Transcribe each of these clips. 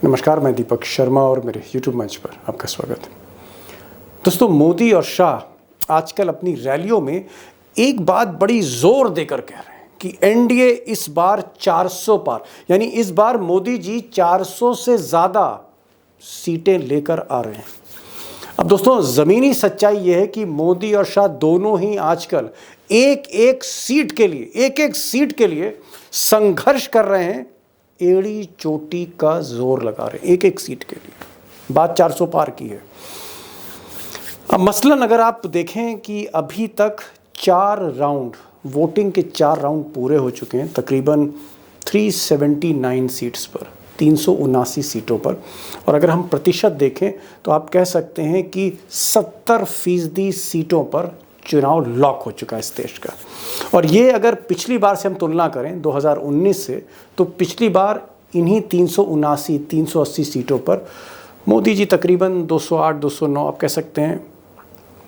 नमस्कार, मैं दीपक शर्मा और मेरे YouTube मंच पर आपका स्वागत है। दोस्तों, मोदी और शाह आजकल अपनी रैलियों में एक बात बड़ी जोर देकर कह रहे हैं कि एनडीए इस बार 400 पार, यानी इस बार मोदी जी 400 से ज़्यादा सीटें लेकर आ रहे हैं। अब दोस्तों, ज़मीनी सच्चाई यह है कि मोदी और शाह दोनों ही आजकल एक एक सीट के लिए संघर्ष कर रहे हैं, एड़ी चोटी का जोर लगा रहे हैं एक एक सीट के लिए। बात 400 पार की है। अब मसलन अगर आप देखें कि अभी तक 4 राउंड वोटिंग के 4 राउंड पूरे हो चुके हैं, तकरीबन 379 सीट्स पर, 379 सीटों पर। और अगर हम प्रतिशत देखें तो आप कह सकते हैं कि 70% सीटों पर चुनाव लॉक हो चुका है इस देश का। और ये अगर पिछली बार से हम तुलना करें 2019 से, तो पिछली बार इन्हीं 380 सीटों पर मोदी जी तकरीबन 208, 209, आप कह सकते हैं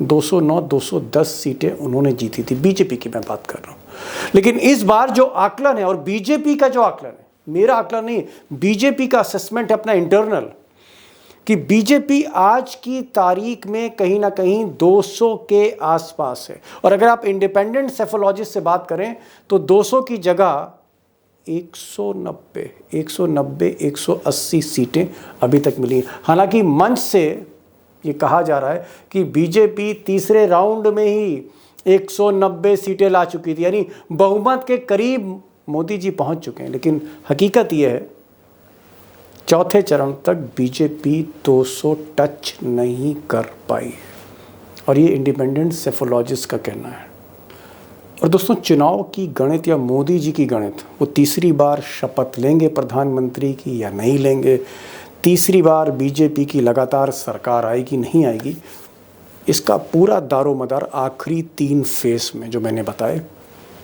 209, 210 सीटें उन्होंने जीती थी। बीजेपी की मैं बात कर रहा हूँ। लेकिन इस बार जो आकलन है, और बीजेपी का जो आकलन है, मेरा आकलन नहीं, बीजेपी का असेसमेंट है अपना इंटरनल, कि बीजेपी आज की तारीख में कहीं ना कहीं 200 के आसपास है। और अगर आप इंडिपेंडेंट सेफोलॉजिस्ट से बात करें तो 200 की जगह 190, 180 सीटें अभी तक मिली हैं। हालांकि मंच से ये कहा जा रहा है कि बीजेपी तीसरे राउंड में ही 190 सीटें ला चुकी थी, यानी बहुमत के करीब मोदी जी पहुंच चुके हैं। लेकिन हकीकत यह है, चौथे चरण तक बीजेपी 200 टच नहीं कर पाई है, और ये इंडिपेंडेंट सेफोलॉजिस्ट का कहना है। और दोस्तों, चुनाव की गणित या मोदी जी की गणित, वो तीसरी बार शपथ लेंगे प्रधानमंत्री की या नहीं लेंगे, तीसरी बार बीजेपी की लगातार सरकार आएगी नहीं आएगी, इसका पूरा दारोमदार आखिरी 3 फेस में जो मैंने बताए,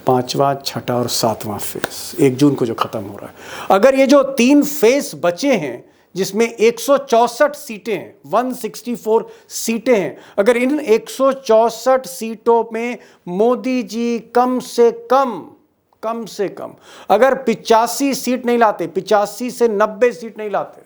5वां, 6ठा और 7वां फेस 1 जून को जो खत्म हो रहा है। अगर ये जो 3 फेस बचे हैं जिसमें 164 सीटें हैं, 164 सीटें हैं, अगर इन 164 सीटों में मोदी जी कम से कम अगर 85 सीट नहीं लाते, 85 से 90 सीट नहीं लाते,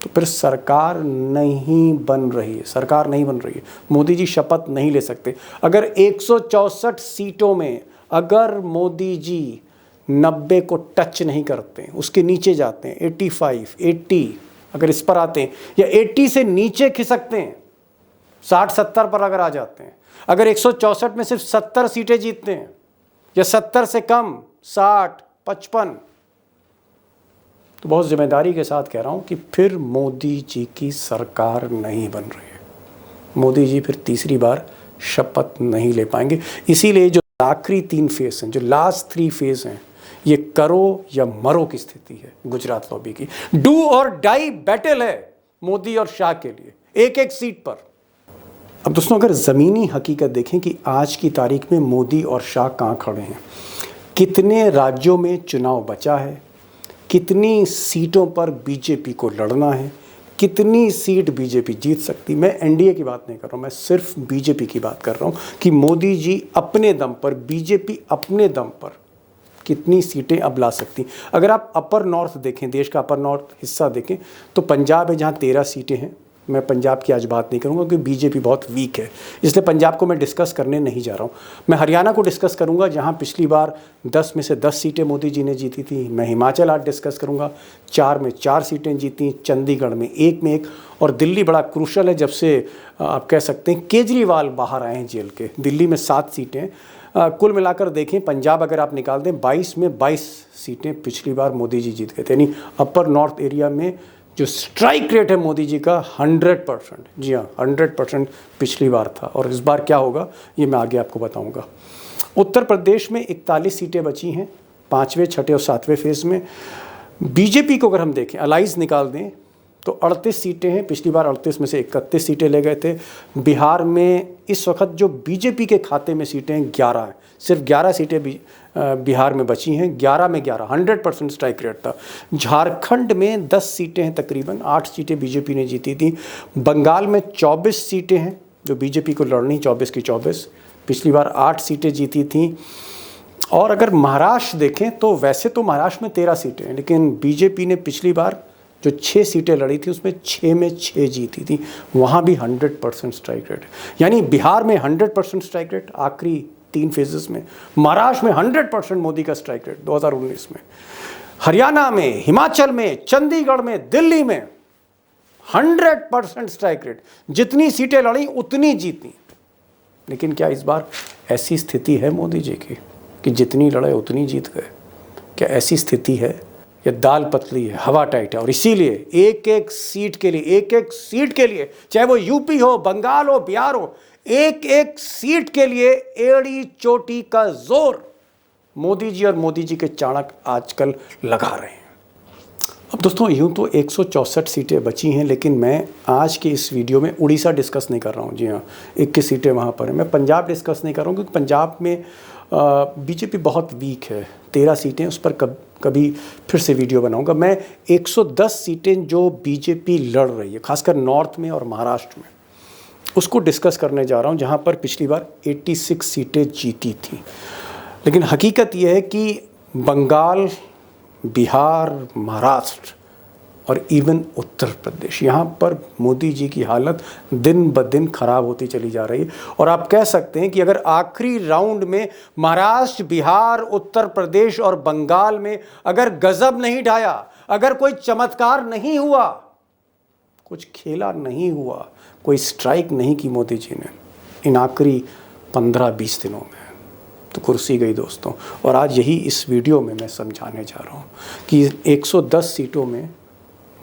तो फिर सरकार नहीं बन रही है। मोदी जी शपथ नहीं ले सकते। अगर 164 सीटों में अगर मोदी जी 90 को टच नहीं करते, उसके नीचे जाते हैं, 85, 80 अगर इस पर आते हैं, या 80 से नीचे खिसकते हैं, 60-70 पर अगर आ जाते हैं, अगर 164 में सिर्फ 70 सीटें जीतते हैं, या 70 से कम 60-55, तो बहुत जिम्मेदारी के साथ कह रहा हूँ कि फिर मोदी जी की सरकार नहीं बन रही है। मोदी जी फिर तीसरी बार शपथ नहीं ले पाएंगे। इसीलिए जो आखिरी 3 फेस हैं, जो लास्ट 3 फेस हैं, ये करो या मरो की स्थिति है गुजरात लॉबी की। डू और डाई बैटल है मोदी और शाह के लिए, एक एक सीट पर। अब दोस्तों, अगर ज़मीनी हकीकत देखें कि आज की तारीख में मोदी और शाह कहाँ खड़े हैं, कितने राज्यों में चुनाव बचा है, कितनी सीटों पर बीजेपी को लड़ना है, कितनी सीट बीजेपी जीत सकती। मैं एनडीए की बात नहीं कर रहा हूँ, मैं सिर्फ बीजेपी की बात कर रहा हूँ कि मोदी जी अपने दम पर, बीजेपी अपने दम पर कितनी सीटें अब ला सकती। अगर आप अपर नॉर्थ देखें, देश का अपर नॉर्थ हिस्सा देखें, तो पंजाब है जहाँ 13 सीटें हैं। मैं पंजाब की आज बात नहीं करूंगा क्योंकि बीजेपी बहुत वीक है, इसलिए पंजाब को मैं डिस्कस करने नहीं जा रहा हूं। मैं हरियाणा को डिस्कस करूंगा जहां पिछली बार 10 में से 10 सीटें मोदी जी ने जीती थी। मैं हिमाचल आज डिस्कस करूंगा, 4 में 4 सीटें जीती, चंडीगढ़ में 1 में 1, और दिल्ली बड़ा क्रूशल है, जब से आप कह सकते हैं केजरीवाल बाहर आए हैं जेल के। दिल्ली में 7 सीटें, कुल मिलाकर देखें पंजाब अगर आप निकाल दें 22 में 22 सीटें पिछली बार मोदी जी जीत गए थे। यानी अपर नॉर्थ एरिया में जो स्ट्राइक रेट है मोदी जी का 100%, जी हाँ 100% पिछली बार था। और इस बार क्या होगा ये मैं आगे आपको बताऊंगा। उत्तर प्रदेश में 41 सीटें बची हैं 5वें, 6ठे और 7वें फेज में। बीजेपी को अगर हम देखें, अलाइज निकाल दें, तो 38 सीटें हैं। पिछली बार 38 में से 31 सीटें ले गए थे। बिहार में इस वक्त जो बीजेपी के खाते में सीटें हैं 11 हैं, सिर्फ 11 सीटें बिहार में बची हैं। 11 में 11, 100% स्ट्राइक रेट था। झारखंड में 10 सीटें हैं, तकरीबन 8 सीटें बीजेपी ने जीती थी। बंगाल में 24 सीटें हैं जो बीजेपी को लड़नी, 24 की 24। पिछली बार 8 सीटें जीती थी। और अगर महाराष्ट्र देखें तो वैसे तो महाराष्ट्र में 13 सीटें हैं, लेकिन बीजेपी ने पिछली बार जो 6 सीटें लड़ी थी उसमें 6 में 6 जीती थी। वहाँ भी 100% स्ट्राइक रेट, यानी बिहार में 100% स्ट्राइक रेट आखिरी 3 फेजेस में, महाराष्ट्र में 100% मोदी का स्ट्राइक रेट 2019 में, हरियाणा में, हिमाचल में, चंडीगढ़ में, दिल्ली में 100% स्ट्राइक रेट। जितनी सीटें लड़ी उतनी जीती। लेकिन क्या इस बार ऐसी स्थिति है मोदी जी की कि जितनी लड़े उतनी जीत गए? क्या ऐसी स्थिति है? या दाल पतली है, हवा टाइट है, और इसीलिए एक एक सीट के लिए, चाहे वो यूपी हो, बंगाल हो, बिहार हो, एक एक सीट के लिए एड़ी चोटी का जोर मोदी जी और मोदी जी के चाणक्य आजकल लगा रहे हैं। अब दोस्तों, यूं तो 164 सीटें बची हैं, लेकिन मैं आज के इस वीडियो में उड़ीसा डिस्कस नहीं कर रहा हूं। जी हाँ, 21 सीटें वहां पर हैं। मैं पंजाब डिस्कस नहीं कर रहा हूं, क्योंकि पंजाब में बीजेपी बहुत वीक है। 13 सीटें, उस पर कभी फिर से वीडियो बनाऊंगा। मैं 110 सीटें जो बीजेपी लड़ रही है, खासकर नॉर्थ में और महाराष्ट्र में, उसको डिस्कस करने जा रहा हूं, जहां पर पिछली बार 86 सीटें जीती थी। लेकिन हकीकत यह है कि बंगाल, बिहार, महाराष्ट्र और इवन उत्तर प्रदेश, यहाँ पर मोदी जी की हालत दिन ब दिन खराब होती चली जा रही है। और आप कह सकते हैं कि अगर आखिरी राउंड में महाराष्ट्र, बिहार, उत्तर प्रदेश और बंगाल में अगर गजब नहीं ढाया, अगर कोई चमत्कार नहीं हुआ, कुछ खेला नहीं हुआ, कोई स्ट्राइक नहीं की मोदी जी ने इन आखिरी 15-20 दिनों में, तो कुर्सी गई दोस्तों। और आज यही इस वीडियो में मैं समझाने जा रहा हूँ कि 110 सीटों में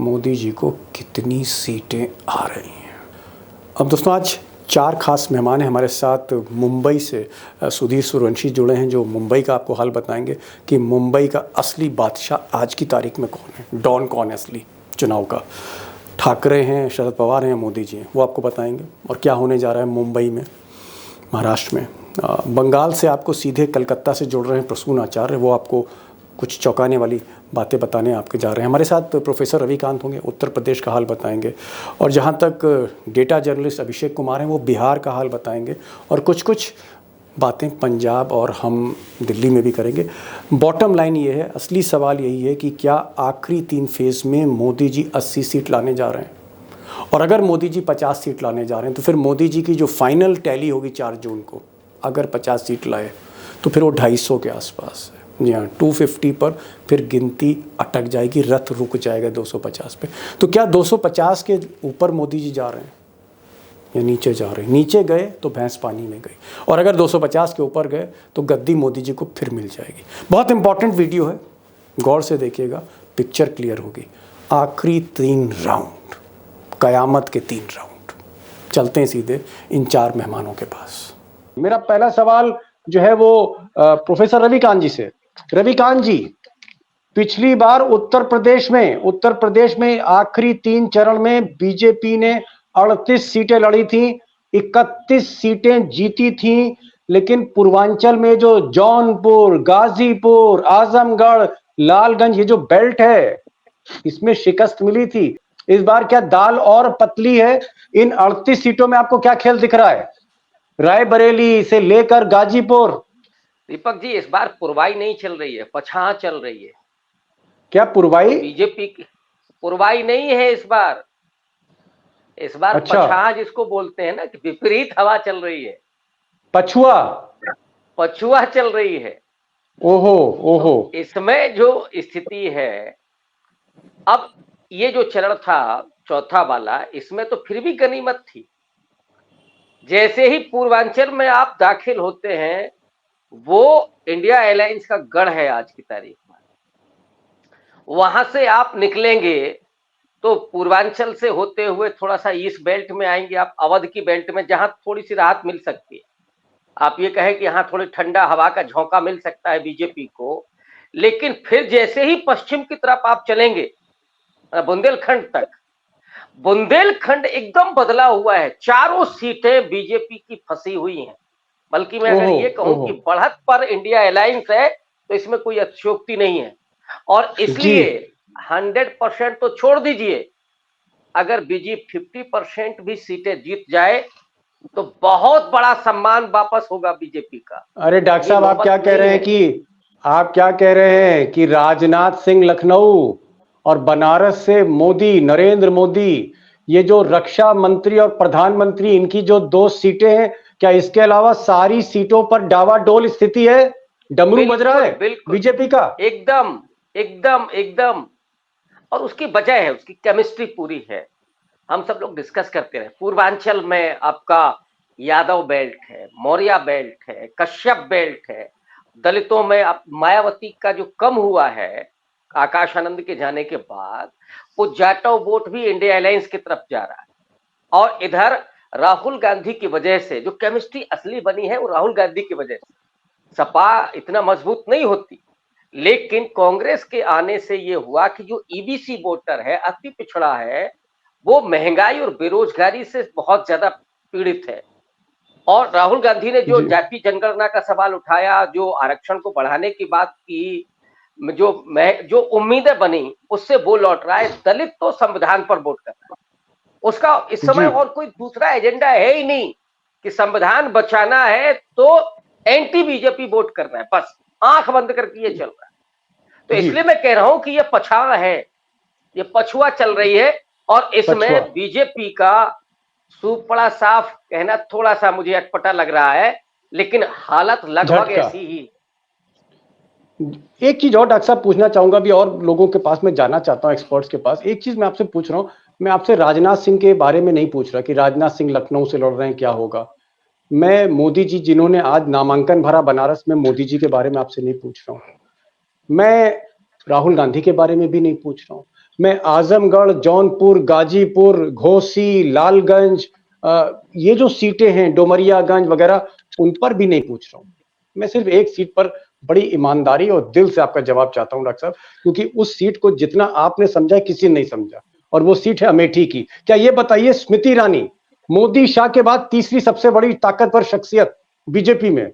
मोदी जी को कितनी सीटें आ रही हैं। अब दोस्तों, आज 4 खास मेहमान हैं हमारे साथ। मुंबई से सुधीर सूर्यवंशी जुड़े हैं, जो मुंबई का आपको हाल बताएंगे कि मुंबई का असली बादशाह आज की तारीख में कौन है, डॉन कौन है असली चुनाव का। ठाकरे हैं, शरद पवार हैं, मोदी जी हैं, वो आपको बताएंगे। और क्या होने जा रहा है मुंबई में, महाराष्ट्र में। बंगाल से आपको सीधे कलकत्ता से जुड़ रहे हैं प्रसून आचार्य, वो आपको कुछ चौंकाने वाली बातें बताने आपके जा रहे हैं। हमारे साथ प्रोफेसर रविकांत होंगे, उत्तर प्रदेश का हाल बताएंगे। और जहाँ तक डेटा जर्नलिस्ट अभिषेक कुमार हैं, वो बिहार का हाल बताएंगे। और कुछ बातें पंजाब और हम दिल्ली में भी करेंगे। बॉटम लाइन ये है, असली सवाल यही है कि क्या आखिरी 3 फेज़ में मोदी जी 80 सीट लाने जा रहे हैं? और अगर मोदी जी 50 सीट लाने जा रहे हैं, तो फिर मोदी जी की जो फाइनल टैली होगी 4 जून को, अगर 50 सीट लाए तो फिर वो 250 के आसपास है। जी हाँ, 250 पर फिर गिनती अटक जाएगी, रथ रुक जाएगा 250 पे। तो क्या 250 के ऊपर मोदी जी जा रहे हैं या नीचे जा रहे हैं? नीचे गए तो भैंस पानी में गई, और अगर 250 के ऊपर गए तो गद्दी मोदी जी को फिर मिल जाएगी। बहुत इंपॉर्टेंट वीडियो है, गौर से देखिएगा, पिक्चर क्लियर होगी। आखिरी 3 राउंड, कयामत के 3 राउंड। चलते हैं सीधे इन 4 मेहमानों के पास। मेरा पहला सवाल जो है वो प्रोफेसर रविकांत जी से। रविकांत जी, पिछली बार उत्तर प्रदेश में आखिरी 3 चरण में बीजेपी ने 38 सीटें लड़ी थी, 31 सीटें जीती थी। लेकिन पूर्वांचल में जो जौनपुर, गाजीपुर, आजमगढ़, लालगंज, ये जो बेल्ट है, इसमें शिकस्त मिली थी। इस बार क्या दाल और पतली है? इन 38 सीटों में आपको क्या खेल दिख रहा है? रायबरेली से लेकर गाजीपुर। दीपक जी, इस बार पुरवाई नहीं चल रही है, पछाड़ चल रही है। क्या पुरवाई? बीजेपी की पुरवाई नहीं है इस बार। अच्छा। पछाड़ जिसको बोलते हैं ना, कि विपरीत हवा चल रही है, पछुआ चल रही है। ओहो। तो इसमें जो स्थिति है, अब ये जो चरण था चौथा वाला, इसमें तो फिर भी गनीमत थी। जैसे ही पूर्वांचल में आप दाखिल होते हैं, वो इंडिया एयरलाइंस का गढ़ है आज की तारीख में। वहां से आप निकलेंगे तो पूर्वांचल से होते हुए थोड़ा सा ईस्ट बेल्ट में आएंगे आप, अवध की बेल्ट में, जहां थोड़ी सी राहत मिल सकती है। आप ये कहें कि यहाँ थोड़ी ठंडा हवा का झोंका मिल सकता है बीजेपी को। लेकिन फिर जैसे ही पश्चिम की तरफ आप चलेंगे, बुंदेलखंड तक, बुंदेलखंड एकदम बदला हुआ है। चारों सीटें बीजेपी की फंसी हुई हैं। बल्कि मैं अगर ये कहूं कि बढ़त पर इंडिया एयरलाइंस है, तो इसमें कोई अतिशयोक्ति नहीं है। और इसलिए 100% तो छोड़ दीजिए, अगर बीजेपी 50% भी सीटें जीत जाए, तो बहुत बड़ा सम्मान वापस होगा बीजेपी का। अरे डॉक्टर साहब, आप क्या कह रहे हैं कि राजनाथ सिंह लखनऊ और बनारस से मोदी, नरेंद्र मोदी, ये जो रक्षा मंत्री और प्रधानमंत्री, इनकी जो 2 सीटें हैं, क्या इसके अलावा सारी सीटों पर डावाडोल स्थिति है? डमरू बज रहा है बिल्कुल बीजेपी का। एकदम एकदम एकदम। और उसकी वजह है, उसकी केमिस्ट्री पूरी है। हम सब लोग डिस्कस करते रहे, पूर्वांचल में आपका यादव बेल्ट है, मौर्य बेल्ट है, कश्यप बेल्ट है। दलितों में अब मायावती का जो कम हुआ है आकाश आनंद के जाने के बाद, वो जाटव वोट भी इंडिया अलायंस की तरफ जा रहा है। और इधर राहुल गांधी की वजह से जो केमिस्ट्री असली बनी है, वो राहुल गांधी की वजह से। सपा इतना मजबूत नहीं होती, लेकिन कांग्रेस के आने से ये हुआ कि जो ईबीसी वोटर है, अति पिछड़ा है, वो महंगाई और बेरोजगारी से बहुत ज्यादा पीड़ित है। और राहुल गांधी ने जो जाति जनगणना का सवाल उठाया, जो आरक्षण को बढ़ाने की बात की, जो उम्मीदें बनी, उससे वो लौट रहा है। दलित तो संविधान पर वोट कर रहा है, उसका इस समय और कोई दूसरा एजेंडा है ही नहीं कि संविधान बचाना है तो एंटी बीजेपी वोट करना है, बस आंख बंद करके ये चल रहा है। तो इसलिए मैं कह रहा हूं कि ये पछाड़ है, ये पछुआ चल रही है। और इसमें बीजेपी का सूप बड़ा साफ कहना थोड़ा सा मुझे अटपटा लग रहा है, लेकिन हालत लगभग ऐसी ही। एक चीज और डॉक्टर साहब पूछना चाहूंगा, भी और लोगों के पास मैं जाना चाहता हूं, एक्सपर्ट्स के पास। एक चीज मैं आपसे पूछ रहा हूं, मैं आपसे राजनाथ सिंह के बारे में नहीं पूछ रहा कि राजनाथ सिंह लखनऊ से लड़ रहे हैं क्या होगा। मैं मोदी जी जिन्होंने आज नामांकन भरा बनारस में, मोदी जी के बारे में आपसे नहीं पूछ रहा हूं। मैं राहुल गांधी के बारे में भी नहीं पूछ रहा हूं। मैं आजमगढ़, जौनपुर, गाजीपुर, घोसी, लालगंज, ये जो सीटें हैं, डोमरियागंज वगैरह, उन पर भी नहीं पूछ रहा हूं। मैं सिर्फ एक सीट पर बड़ी ईमानदारी और दिल से आपका जवाब चाहता हूं डॉक्टर साहब, क्योंकि उस सीट को जितना आपने समझा किसी ने नहीं समझा, और वो सीट है अमेठी की। क्या ये बताइए, स्मृति ईरानी मोदी शाह के बाद तीसरी सबसे बड़ी ताकतवर शख्सियत बीजेपी में,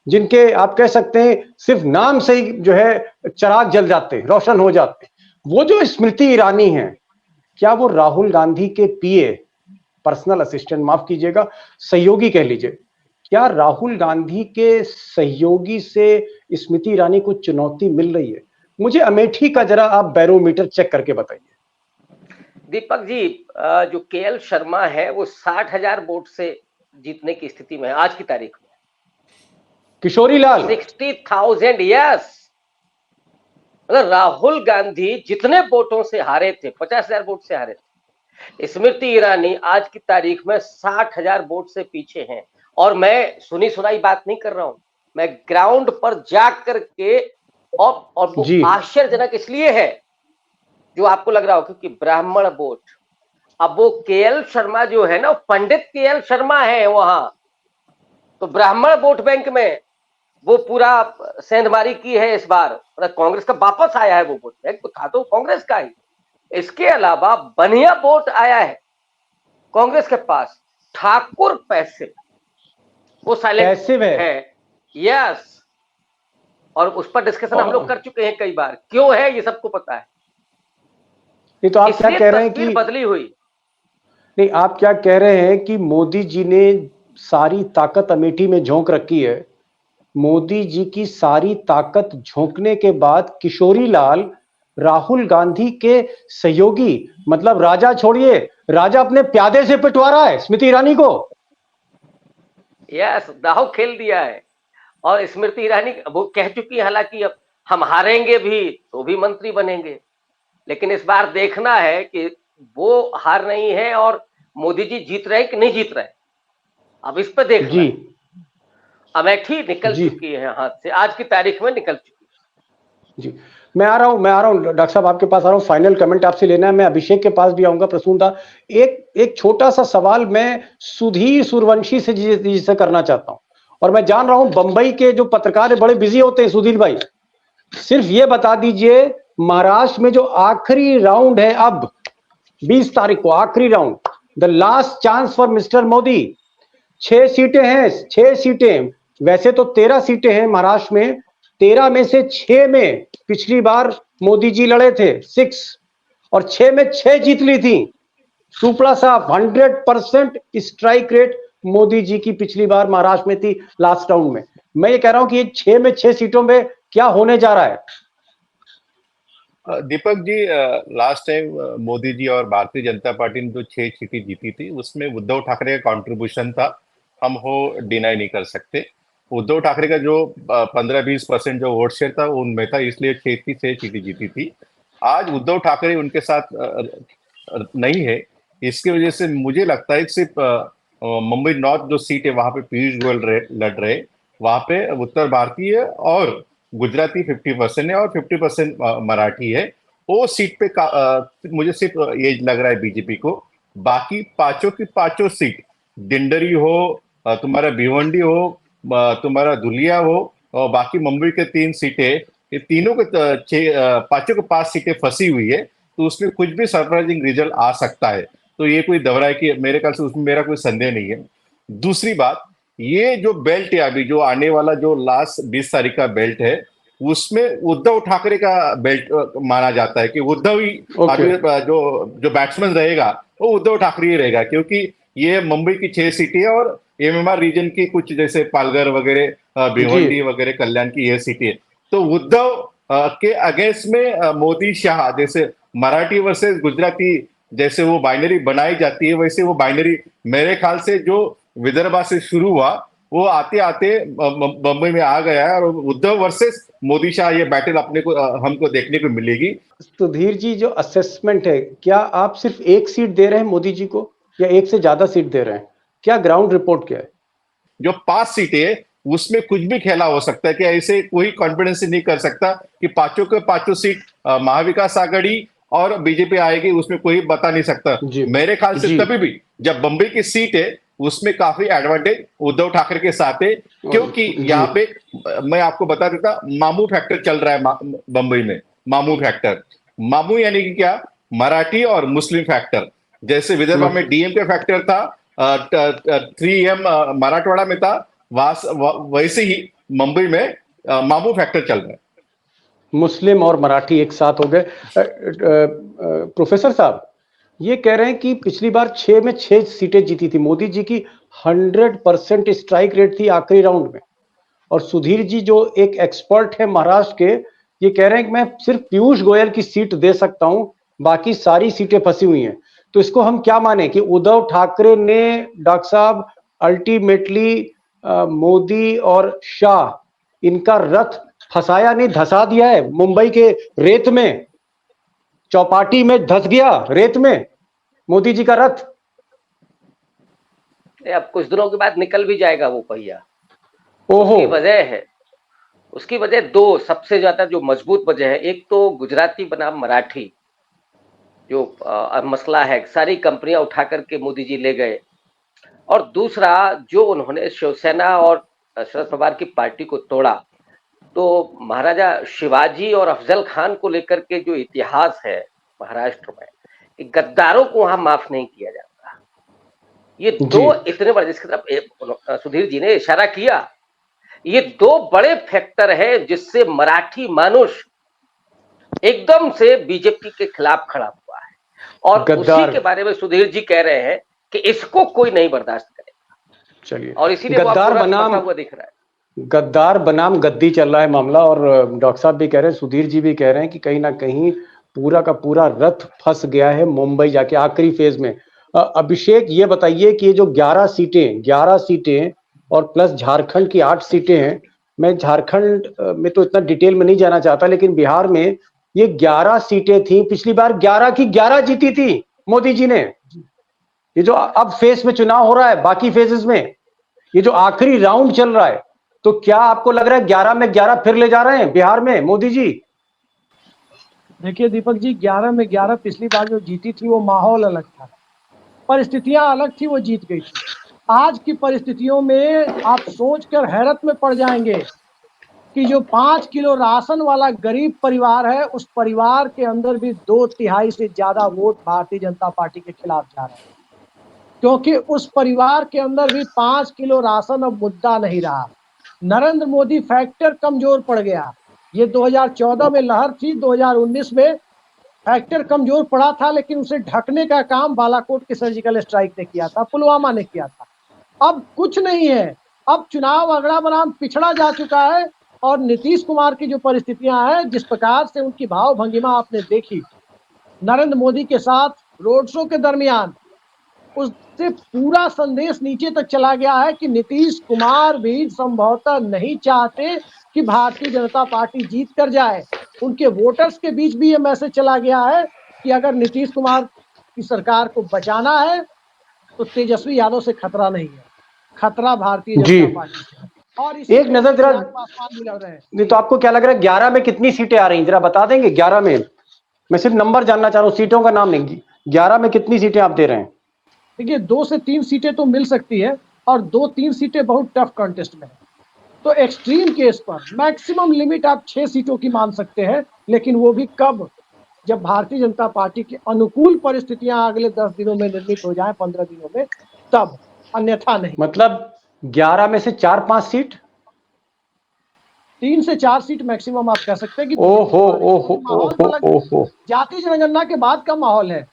जिनके आप कह सकते हैं सिर्फ नाम से ही जो है चिराग जल जाते, रोशन हो जाते, वो जो स्मृति ईरानी है, क्या वो राहुल गांधी के पीए, पर्सनल असिस्टेंट, माफ कीजिएगा, सहयोगी कह लीजिए, क्या राहुल गांधी के सहयोगी से स्मृति ईरानी को चुनौती मिल रही है? मुझे अमेठी का जरा आप बैरोमीटर चेक करके बताइए। दीपक जी, जो केएल शर्मा है वो 60,000 वोट से जीतने की स्थिति में है आज की तारीख में। किशोरी लाल 60,000, यस। अगर राहुल गांधी जितने वोटों से हारे थे, 50,000 वोट से हारे थे, स्मृति ईरानी आज की तारीख में 60,000 वोट से पीछे हैं। और मैं सुनी सुनाई बात नहीं कर रहा हूं, मैं ग्राउंड पर जा करके, और वो आश्चर्यजनक इसलिए है जो आपको लग रहा हो, क्योंकि ब्राह्मण वोट, अब वो केएल शर्मा जो है ना, पंडित केएल शर्मा है वहां, तो ब्राह्मण वोट बैंक में वो पूरा सेंधमारी की है इस बार। कांग्रेस का वापस आया है वो वोट बैंक, तो था तो कांग्रेस का ही। इसके अलावा बनिया वोट आया है कांग्रेस के पास, ठाकुर पैसिव, वो साइलेंट है, यस। और उस पर डिस्कशन हम लोग कर चुके हैं कई बार, क्यों है ये सबको पता है। नहीं तो आप क्या कह रहे हैं कि बदली हुई? नहीं, आप क्या कह रहे हैं कि मोदी जी ने सारी ताकत अमेठी में झोंक रखी है। मोदी जी की सारी ताकत झोंकने के बाद किशोरी लाल राहुल गांधी के सहयोगी, मतलब राजा छोड़िए, राजा अपने प्यादे से पिटवा रहा है स्मृति ईरानी को। यस, दाव खेल दिया है। और स्मृति ईरानी वो कह चुकी है, हालांकि अब हम हारेंगे भी तो भी मंत्री बनेंगे, लेकिन इस बार देखना है कि वो हार नहीं है और मोदी जी जीत रहे कि नहीं जीत रहे, अब इस पर देखना जी। अमेठी निकल चुकी है हाथ से, आज की तारीख में निकल चुकी है जी। मैं आ रहा हूं डॉक्टर साहब, आपके पास आ रहा हूं, फाइनल कमेंट आपसे लेना है। मैं अभिषेक के पास भी आऊंगा, प्रसूनदा। एक छोटा सा सवाल मैं सुधीर सूर्यवंशी से जिसे करना चाहता हूं, और मैं जान रहा हूं बंबई के जो पत्रकार है बड़े बिजी होते हैं सुधीर भाई, सिर्फ ये बता दीजिए, महाराष्ट्र में जो आखिरी राउंड है, अब 20 तारीख को आखिरी round, the last chance for mister Modi. 6 सीटें हैं, 6 सीटें, वैसे तो 13 सीटें हैं महाराष्ट्र में, 13 में से 6 में पिछली बार मोदी जी लड़े थे 6, और 6 में 6 जीत ली थी। सुपड़ा साहब 100% स्ट्राइक रेट मोदी जी की पिछली बार महाराष्ट्र में थी लास्ट राउंड में। मैं ये कह रहा हूं कि ये 6 में 6 सीटों में क्या होने जा रहा है? दीपक जी, लास्ट टाइम मोदी जी और भारतीय जनता पार्टी ने जो 6 सीटें जीती थी उसमें उद्धव ठाकरे का कंट्रीब्यूशन था, हम वो डिनाई नहीं कर सकते। उद्धव ठाकरे का जो 15-20% जो वोट शेयर था वो उनमें था, इसलिए 6 की 6 सीटें जीती थी। आज उद्धव ठाकरे उनके साथ नहीं है, इसकी वजह से मुझे लगता है कि सिर्फ मुंबई नॉर्थ जो सीट है वहां पे पीयूष गोयल लड़ रहे, वहां पे उत्तर भारतीय और गुजराती 50% है और 50% मराठी है। वो सीट पे मुझे सिर्फ ये लग रहा है बीजेपी को। बाकी पांचों की पांचों सीट, डिंडरी हो, तुम्हारा भिवंडी हो, तुम्हारा धुलिया हो, और बाकी मुंबई के 3 सीटें, ये तीनों के पांचों के 5 सीटें फंसी हुई है, तो उसमें कुछ भी सरप्राइजिंग रिजल्ट आ सकता है। तो ये कोई दबरा है कि मेरे ख्याल से उसमें मेरा कोई संदेह नहीं है। दूसरी बात, ये जो बेल्ट है अभी जो आने वाला जो लास्ट 20 तारीख का बेल्ट है, उसमें उद्धव ठाकरे का बेल्ट माना जाता है कि उद्धव ही अभी जो जो बैट्समैन रहेगा वो उद्धव ठाकरे ही रहेगा, क्योंकि ये मुंबई की 6 सीटें है और एमएमआर रीजन की कुछ जैसे पालघर वगैरह, भिवंडी वगैरह, कल्याण की ये सीटें। तो उद्धव के अगेंस्ट में मोदी शाह जैसे मराठी वर्सेस गुजराती जैसे वो बाइनरी बनाई जाती है, वैसे वो बाइनरी मेरे ख्याल से जो विदर्भा से शुरू हुआ वो आते आते बम्बई में आ गया है, और उद्धव वर्सेस मोदी शाह ये बैटल अपने को हमको देखने को मिलेगी। सुधीर जी, जो असेसमेंट है, क्या आप सिर्फ 1 सीट दे रहे हैं मोदी जी को या 1 से ज्यादा सीट दे रहे हैं? क्या ग्राउंड रिपोर्ट क्या है? जो 5 सीटें उसमें कुछ भी खेला हो सकता है कि ऐसे कोई कॉन्फिडेंस नहीं कर सकता कि पांचों के पांचों सीट महाविकास आघाड़ी और बीजेपी आएगी, उसमें कोई बता नहीं सकता। मेरे ख्याल से तभी भी जब बम्बई की सीट है उसमें काफी एडवांटेज उद्धव ठाकरे के साथ है, क्योंकि यहाँ पे मैं आपको बता देता, मामू फैक्टर चल रहा है बम्बई में। मामू फैक्टर, मामू यानी कि क्या, मराठी और मुस्लिम फैक्टर। जैसे विदर्भा में डीएम का फैक्टर था, 3M मराठवाड़ा में था, वैसे ही मुंबई में मामू फैक्टर चल रहा है। मुस्लिम और मराठी एक साथ हो गए। प्रोफेसर साहब ये कह रहे हैं कि पिछली बार 6 में 6 सीटें जीती थी मोदी जी की, 100% स्ट्राइक रेट थी आखिरी राउंड में। और सुधीर जी जो एक एक्सपर्ट है महाराष्ट्र के, ये कह रहे हैं कि मैं सिर्फ पीयूष गोयल की सीट दे सकता हूं, बाकी सारी सीटें फंसी हुई हैं। तो इसको हम क्या माने कि उद्धव ठाकरे ने डॉक्टर साहब अल्टीमेटली मोदी और शाह इनका रथ फंसाया नहीं, धसा दिया है मुंबई के रेत में, चौपाटी में धस गया रेत में मोदी जी का रथ। अब कुछ दिनों के बाद निकल भी जाएगा वो पहिया। ओहो, उसकी वजह 2 सबसे ज्यादा जो मजबूत वजह है। एक तो गुजराती बनाम मराठी जो मसला है, सारी कंपनियां उठा करके मोदी जी ले गए। और दूसरा, जो उन्होंने शिवसेना और शरद पवार की पार्टी को तोड़ा, तो महाराजा शिवाजी और अफजल खान को लेकर के जो इतिहास है महाराष्ट्र में, गद्दारों को वहां माफ नहीं किया जाता। ये 2 इतने बड़े, जिसकी तरफ सुधीर जी ने इशारा किया, ये 2 बड़े फैक्टर है जिससे मराठी मानुष एकदम से बीजेपी के खिलाफ खड़ा हुआ है। और उसी के बारे में सुधीर जी कह रहे हैं कि इसको कोई नहीं बर्दाश्त करेगा। चलिए, और इसीलिए गद्दार बनाम हुआ दिख रहा है, गद्दार बनाम गद्दी चल रहा है मामला। और डॉक्टर साहब भी कह रहे हैं, सुधीर जी भी कह रहे हैं कि कहीं ना कहीं पूरा का पूरा रथ फंस गया है मुंबई जाके आखिरी फेज में। अभिषेक ये बताइए कि ये जो 11 सीटें और प्लस झारखंड की 8 सीटें हैं, मैं झारखंड में तो इतना डिटेल में नहीं जाना चाहता, लेकिन बिहार में ये 11 सीटें थी, पिछली बार 11 की 11 जीती थी मोदी जी ने। ये जो अब फेज में चुनाव हो रहा है, बाकी फेजेस में ये जो आखिरी राउंड चल रहा है, तो क्या आपको लग रहा है 11 में 11 फिर ले जा रहे हैं बिहार में मोदी जी? देखिए दीपक जी, 11 में 11 पिछली बार जो जीती थी वो माहौल अलग था, परिस्थितियां अलग थी, वो जीत गई थी। आज की परिस्थितियों में आप सोचकर हैरत में पड़ जाएंगे कि जो 5 किलो राशन वाला गरीब परिवार है, उस परिवार के अंदर भी 2/3 से ज्यादा वोट भारतीय जनता पार्टी के खिलाफ जा रहे हैं, क्योंकि उस परिवार के अंदर भी 5 किलो राशन अब मुद्दा नहीं रहा। नरेंद्र मोदी फैक्टर कमजोर पड़ गया। ये 2014 में लहर थी, 2019 में फैक्टर कमजोर पड़ा था, लेकिन उसे ढकने का काम बालाकोट के सर्जिकल स्ट्राइक ने किया था, पुलवामा ने किया था। अब कुछ नहीं है, अब चुनाव अगड़ा बनाम पिछड़ा जा चुका है। और नीतीश कुमार की जो परिस्थितियां हैं, जिस प्रकार से उनकी भाव भंगिमा आपने देखी नरेंद्र मोदी के साथ रोड शो के दरमियान, उससे पूरा संदेश नीचे तक चला गया है कि नीतीश कुमार भी संभवतः नहीं चाहते कि भारतीय जनता पार्टी जीत कर जाए। उनके वोटर्स के बीच भी ये मैसेज चला गया है कि अगर नीतीश कुमार की सरकार को बचाना है तो तेजस्वी यादव से खतरा नहीं है, खतरा भारतीय जी। जनता पार्टी से है। और इसी एक नजर जरा, आसमान भी लग रहे हैं। नहीं तो आपको क्या लग रहा है 11 में कितनी सीटें आ रही हैं, जरा बता देंगे? 11 में मैं सिर्फ नंबर जानना चाह रहा हूँ, सीटों का नाम नहीं। 11 में कितनी सीटें आप दे रहे हैं? देखिए 2 से 3 सीटें तो मिल सकती है और 2-3 सीटें बहुत टफ कंटेस्ट में है। तो एक्सट्रीम केस पर मैक्सिमम लिमिट आप 6 सीटों की मान सकते हैं, लेकिन वो भी कब? जब भारतीय जनता पार्टी की अनुकूल परिस्थितियां अगले 10 दिनों में निर्मित हो जाएं, 15 दिनों में, तब, अन्यथा नहीं। मतलब 11 में से 4-5 सीट, 3 से 4 सीट मैक्सिमम आप कह सकते हैं कि ओहो ओहो ओहो ओहो, जाति जनगणना के बाद का माहौल है,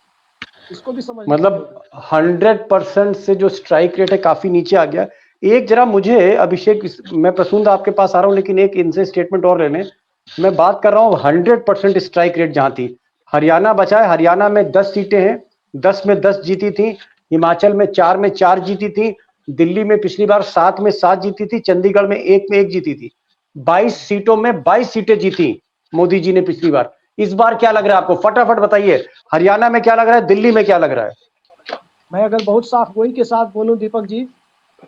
इसको भी समझ। मतलब 100% से जो स्ट्राइक रेट है काफी नीचे आ गया। एक जरा मुझे अभिषेक, मैं प्रसून आपके पास आ रहा हूं, लेकिन एक इनसे स्टेटमेंट और लेने। मैं बात कर रहा हूं 100% स्ट्राइक रेट जहां थी, हरियाणा बचा है, हरियाणा में 10 सीटें हैं, 10 में 10 जीती थी, हिमाचल में 4 में 4 जीती थी, दिल्ली में पिछली बार 7 में 7 जीती थी, चंडीगढ़ में 1 में 1 जीती थी। 22 सीटों में 22 सीटें जीती मोदी जी ने पिछली बार। इस बार क्या लग रहा है आपको? फटाफट बताइए, हरियाणा में क्या लग रहा है, दिल्ली में क्या लग रहा है? मैं अगर बहुत साफ गोई के साथ बोलूं दीपक जी,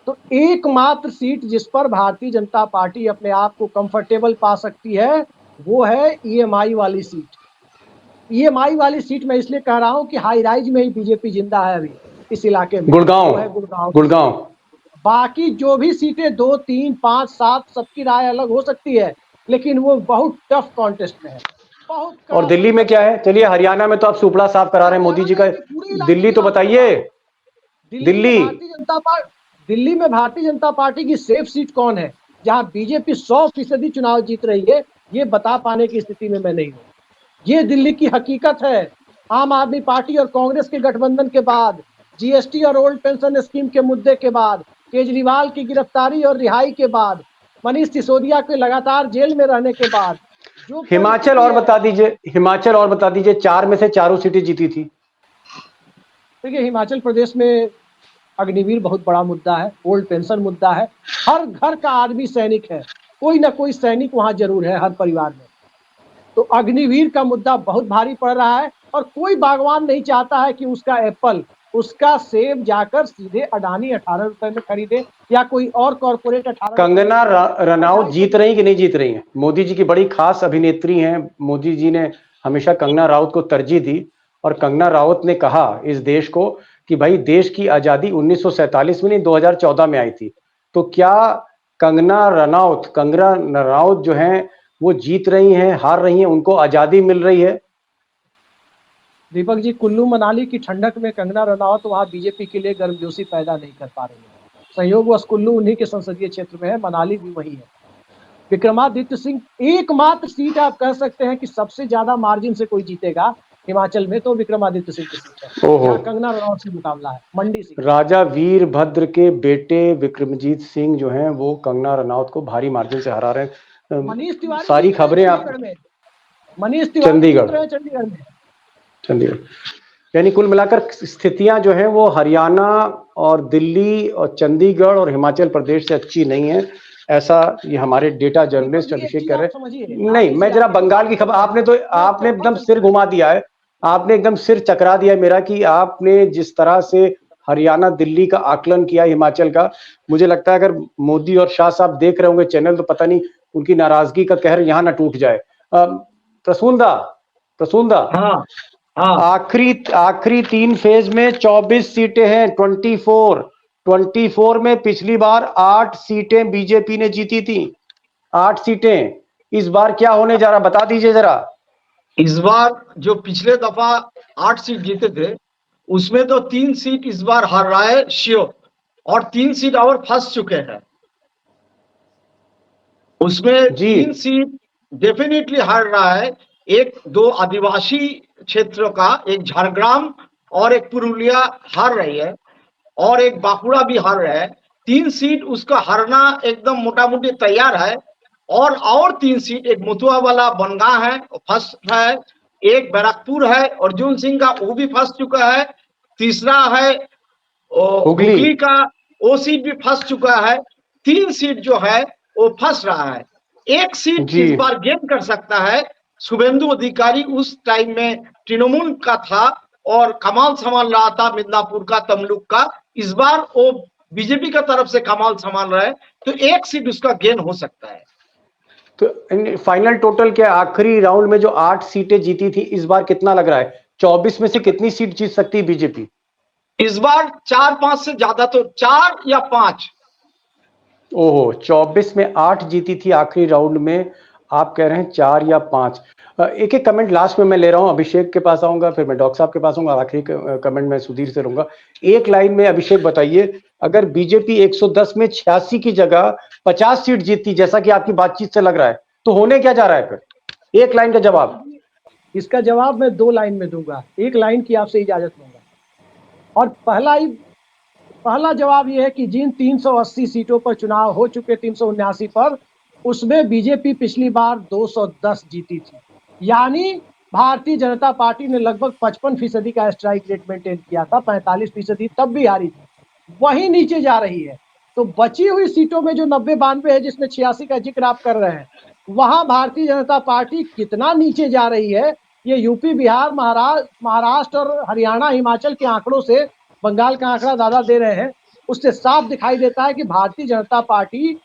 तो एकमात्र सीट जिस पर भारतीय जनता पार्टी अपने आप को कंफर्टेबल पा सकती है वो है ईएमआई वाली सीट। ईएमआई वाली सीट मैं इसलिए कह रहा हूं कि हाई राइज में ही बीजेपी जिंदा है अभी इस इलाके में, गुड़गांव है गुड़गांव। बाकी जो भी सीटें 2, 3, 5, 7 सबकी राय अलग हो सकती है, लेकिन वो बहुत टफ कॉन्टेस्ट में है, बहुत। और दिल्ली में क्या है? चलिए, हरियाणा में तो आप सुपड़ा साफ करा रहे हैं मोदी जी का, दिल्ली तो बताइए। दिल्ली दिल्ली में भारतीय जनता पार्टी की सेफ सीट कौन है जहां बीजेपी 100% चुनाव जीत रही है, ये बता पाने की स्थिति में मैं नहीं हूं। ये दिल्ली की हकीकत है। आम आदमी पार्टी और कांग्रेस के गठबंधन के बाद, जीएसटी और ओल्ड पेंशन स्कीम के मुद्दे के बाद, केजरीवाल की गिरफ्तारी और रिहाई के बाद, मनीष सिसोदिया के लगातार जेल में रहने के बाद, जो हिमाचल और बता दीजिए, हिमाचल और बता दीजिए, 4 में से 4 सीटें जीती थी। देखिए हिमाचल प्रदेश में अग्निवीर बहुत बड़ा मुद्दा है, ओल्ड पेंशन मुद्दा है, हर घर का आदमी सैनिक है, कोई ना कोई सैनिक वहां जरूर है हर परिवार में। तो अग्निवीर का मुद्दा बहुत भारी पड़ रहा है और कोई बागवान नहीं चाहता है कि उसका एप्पल, उसका सेब जाकर सीधे अडानी 18 रुपए में खरीदे या कोई और कॉर्पोरेट 18। कंगना रनौत जीत रही कि नहीं जीत रही है? मोदी जी की बड़ी खास अभिनेत्री हैं, मोदी जी ने हमेशा कंगना राउत को तरजीह दी, और कंगना राउत ने कहा इस देश को कि भाई देश की आजादी 1947 में नहीं 2014 में आई थी। तो क्या कंगना रनौत जो हैं वो जीत रही हैं, हार रही हैं, उनको आजादी मिल रही है? दीपक जी, कुल्लू मनाली की ठंडक में कंगना रनौत वहां बीजेपी के लिए गर्मजोशी पैदा नहीं कर पा रही है। संयोगवश कुल्लू उन्हीं के संसदीय क्षेत्र में है, मनाली भी वही है। विक्रमादित्य सिंह एकमात्र सीट आप कह सकते हैं कि सबसे ज्यादा मार्जिन से कोई जीतेगा हिमाचल में, तो विक्रमादित्य सिंह की सीट है, कंगना रनौत से मुकाबला है। मंडी सिंह, राजा वीरभद्र के बेटे विक्रमजीत सिंह जो हैं वो कंगना रनौत को भारी मार्जिन से हरा रहे हैं। मनीष तिवारी सारी खबरें आप, मनीष तिवारी चंडीगढ़ में, यानी कुल मिलाकर स्थितियां जो हैं वो हरियाणा और दिल्ली और चंडीगढ़ और हिमाचल प्रदेश से अच्छी नहीं है, ऐसा ये हमारे डेटा जर्नलिस्ट अभिषेक कह रहे हैं। नहीं, मैं जरा बंगाल की खबर, आपने एकदम सिर घुमा दिया है, आपने एकदम सिर चकरा दिया मेरा कि आपने जिस तरह से हरियाणा दिल्ली का आकलन किया हिमाचल का। मुझे लगता है अगर मोदी और शाह साहब देख रहे होंगे चैनल तो पता नहीं उनकी नाराजगी का कहर यहाँ ना टूट जाए। प्रसून दा, हाँ, आखिरी 3 फेज में 24 सीटें हैं, 24 में पिछली बार 8 सीटें बीजेपी ने जीती थी, 8 सीटें। इस बार क्या होने जा रहा, बता दीजिए जरा। इस बार जो पिछले दफा 8 सीट जीते थे उसमें तो 3 सीट इस बार हार रहा है श्योर, और 3 सीट और फंस चुके हैं। उसमें 3 सीट डेफिनेटली हार रहा है, एक 2 आदिवासी क्षेत्रों का, एक झारग्राम और एक पुरुलिया हार रही है, और एक बांकुड़ा भी हार रहा है। 3 सीट उसका हरना एकदम मोटा मोटी तैयार है। और 3 सीट, एक मुतुआ वाला बनगा है, फर्स्ट है, एक बैरकपुर है अर्जुन सिंह का, वो भी फंस चुका है, तीसरा है हुगली का, वो सीट भी फंस चुका है। 3 सीट जो है वो फंस रहा है। एक सीट इस बार गेन कर सकता है। शुभेंदु अधिकारी उस टाइम में तृणमूल का था और कमाल संभाल रहा था मिदनापुर का, तमलुक का। इस बार वो बीजेपी का तरफ से कमाल संभाल रहा है, तो एक सीट उसका गेन हो सकता है। तो फाइनल टोटल क्या, आखिरी राउंड में जो 8 सीटें जीती थी, इस बार कितना लग रहा है? 24 में से कितनी सीट जीत सकती है बीजेपी इस बार? 4-5 से ज्यादा, तो 4 या 5। ओहो, 24 में 8 जीती थी आखिरी राउंड में, आप कह रहे हैं 4 या 5। एक एक कमेंट लास्ट में मैं ले रहा हूं, अभिषेक के पास आऊंगा, फिर मैं डॉक्टर साहब के पास आऊंगा, आखिरी कमेंट में सुधीर से लूंगा। एक लाइन में अभिषेक बताइए, अगर बीजेपी 110 में 86 की जगह 50 सीट जीतती, जैसा कि आपकी बातचीत से लग रहा है, तो होने क्या जा रहा है फिर? एक लाइन का जवाब। इसका जवाब मैं 2 लाइन में दूंगा, एक लाइन की आपसे इजाजत लूंगा। और पहला जवाब यह है कि जिन 380 सीटों पर चुनाव हो चुके, 379 पर, उसमें बीजेपी पिछली बार 210 जीती थी। यानी भारतीय जनता पार्टी ने लगभग 55% का स्ट्राइक रेट मेंटेन किया था, 45% तब भी हारी थी, वही नीचे जा रही है। तो बची हुई सीटों में जो 90-92 है, जिसमें 86 का जिक्र आप कर रहे हैं, वहां भारतीय जनता पार्टी कितना नीचे जा रही है, ये यूपी, बिहार, महाराष्ट्र और हरियाणा, हिमाचल के आंकड़ों से, बंगाल का आंकड़ा दादा दे रहे हैं, उससे साफ दिखाई देता है कि भारतीय जनता पार्टी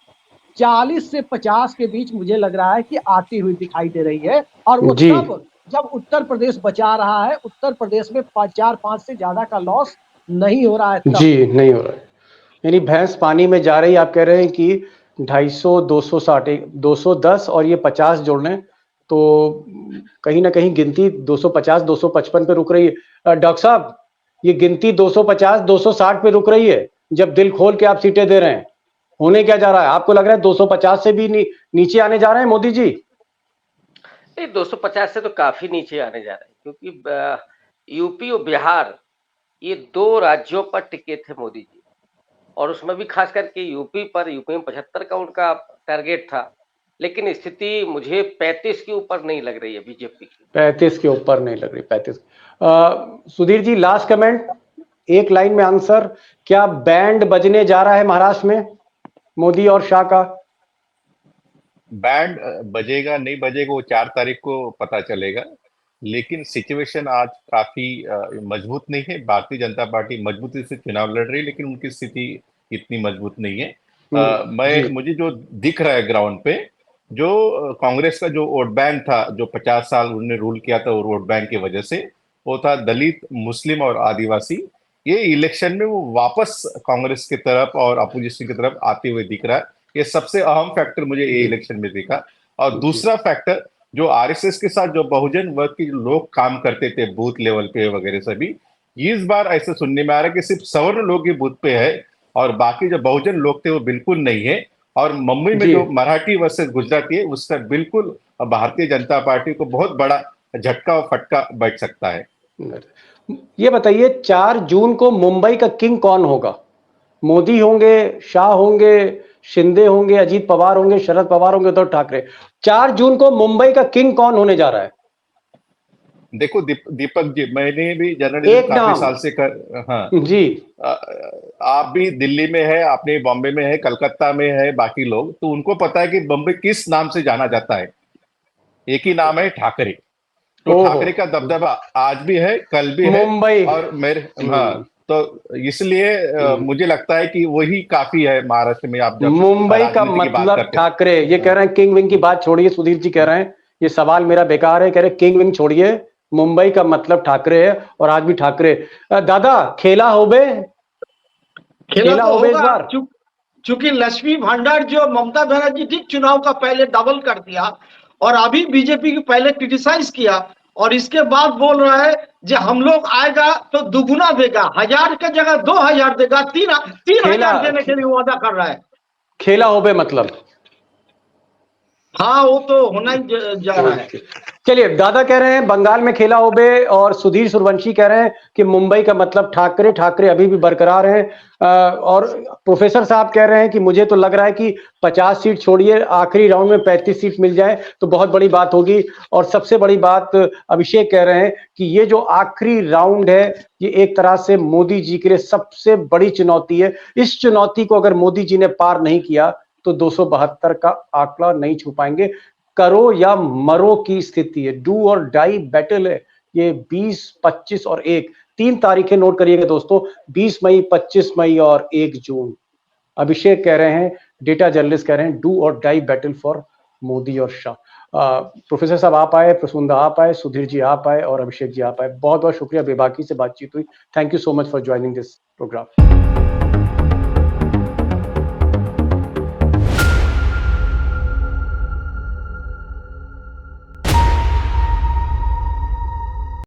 40 से 50 के बीच मुझे लग रहा है कि आती हुई दिखाई दे रही है। और वो तब जब उत्तर प्रदेश बचा रहा है, उत्तर प्रदेश में 4-5 से ज्यादा का लॉस नहीं हो रहा है तब। जी, नहीं हो रहा है, यानी भैंस पानी में जा रही है। आप कह रहे हैं कि 250, 260, 210 और ये 50 जोड़ लें तो कहीं ना कहीं गिनती 250, 255 पे रुक रही है। डॉक्टर साहब, ये गिनती 250, 260 पे रुक रही है, जब दिल खोल के आप सीटें दे रहे हैं। होने क्या जा रहा है? आपको लग रहा है 250 से भी नीचे आने जा रहे हैं मोदी जी? 250 से तो काफी नीचे आने जा रहे हैं, क्योंकि यूपी और बिहार, ये 2 राज्यों पर टिके थे मोदी जी, और उसमें भी खास करके यूपी में 75 का उनका टारगेट था। लेकिन स्थिति मुझे 35 के ऊपर नहीं लग रही है बीजेपी की। 35 के ऊपर नहीं लग रही, 35। सुधीर जी, लास्ट कमेंट, एक लाइन में आंसर। क्या बैंड बजने जा रहा है महाराष्ट्र में मोदी और शाह का? बैंड बजेगा नहीं बजेगा वो 4 तारीख को पता चलेगा, लेकिन सिचुएशन आज काफी मजबूत नहीं है। भारतीय जनता पार्टी मजबूती से चुनाव लड़ रही है, लेकिन उनकी स्थिति इतनी मजबूत नहीं है। मुझे जो दिख रहा है ग्राउंड पे, जो कांग्रेस का जो वोट बैंक था, जो 50 साल उन्होंने रूल किया था, वो वोट बैंक की वजह से, वो था दलित, मुस्लिम और आदिवासी। ये इलेक्शन में वो वापस कांग्रेस की तरफ और अपोजिशन की तरफ आते हुए दिख रहा है। ये सबसे अहम फैक्टर मुझे ये इलेक्शन में दिखा। और दूसरा फैक्टर, जो आरएसएस के साथ जो बहुजन वर्ग के लोग काम करते थे बूथ लेवल पे वगैरह सभी, इस बार ऐसे सुनने में आ रहा है कि सिर्फ सवर्ण लोग ही बूथ पे है और बाकी जो बहुजन लोग थे वो बिल्कुल नहीं है। और मुंबई में जो मराठी वर्सेस गुजराती है, उसका बिल्कुल भारतीय जनता पार्टी को बहुत बड़ा झटका और फटका बैठ सकता है। ये बताइए, 4 जून को मुंबई का किंग कौन होगा? मोदी होंगे, शाह होंगे, शिंदे होंगे, अजीत पवार होंगे, शरद पवार होंगे, उद्धव ठाकरे? 4 जून को मुंबई का किंग कौन होने जा रहा है? देखो दीपक जी, मैंने भी जर्नलिज्म काफी साल से हाँ जी, आप भी दिल्ली में है, आपने बॉम्बे में है, कलकत्ता में है, बाकी लोग तो उनको पता है कि बॉम्बे किस नाम से जाना जाता है। एक ही नाम है, ठाकरे। तो ठाकरे का दबदबा आज भी है, कल भी है, मुंबई और मेरे तो इसलिए मुझे लगता है कि वही काफी है महाराष्ट्र में। आप जब मुंबई का मतलब ठाकरे, ये कह रहे हैं किंग विंग की बात छोड़िए, सुधीर जी कह रहे हैं ये सवाल मेरा बेकार है, कह रहे किंग विंग छोड़िए, मुंबई का मतलब ठाकरे है, और आज भी ठाकरे। दादा, खेला होबे इस बार? चूंकि लक्ष्मी भंडार जो ममता बनर्जी ठीक चुनाव का पहले डबल कर दिया और अभी बीजेपी को पहले क्रिटिसाइज किया और इसके बाद बोल रहा है जो हम लोग आएगा तो दुगुना देगा, 1000 की जगह 2000 देगा, 3000 देने के लिए वादा कर रहा है। खेला होबे मतलब? हाँ, वो तो होना ही जा रहा है। चलिए, दादा कह रहे हैं बंगाल में खेला होबे और सुधीर सूर्यवंशी कह रहे हैं कि मुंबई का मतलब ठाकरे, ठाकरे अभी भी बरकरार हैं। और प्रोफेसर साहब कह रहे हैं कि मुझे तो लग रहा है कि 50 सीट छोड़िए, आखिरी राउंड में 35 सीट मिल जाए तो बहुत बड़ी बात होगी। और सबसे बड़ी बात अभिषेक कह रहे हैं कि ये जो आखिरी राउंड है, ये एक तरह से मोदी जी के लिए सबसे बड़ी चुनौती है। इस चुनौती को अगर मोदी जी ने पार नहीं किया तो 272 का आंकड़ा नहीं छू पाएंगे। करो या मरो की स्थिति है, डू और डाई बैटल है ये। 20, 25 और 1 3 तारीखें नोट करिएगा दोस्तों, 20 मई, 25 मई और 1 जून। अभिषेक कह रहे हैं, डेटा जर्नलिस्ट कह रहे हैं, डू और डाई बैटल फॉर मोदी और शाह। प्रोफेसर साहब आप आए, प्रसूंदा आप आए, सुधीर जी आप आए और अभिषेक जी आप आए। बहुत बहुत शुक्रिया, बेबाकी से बातचीत हुई। Thank you so much for joining this programme.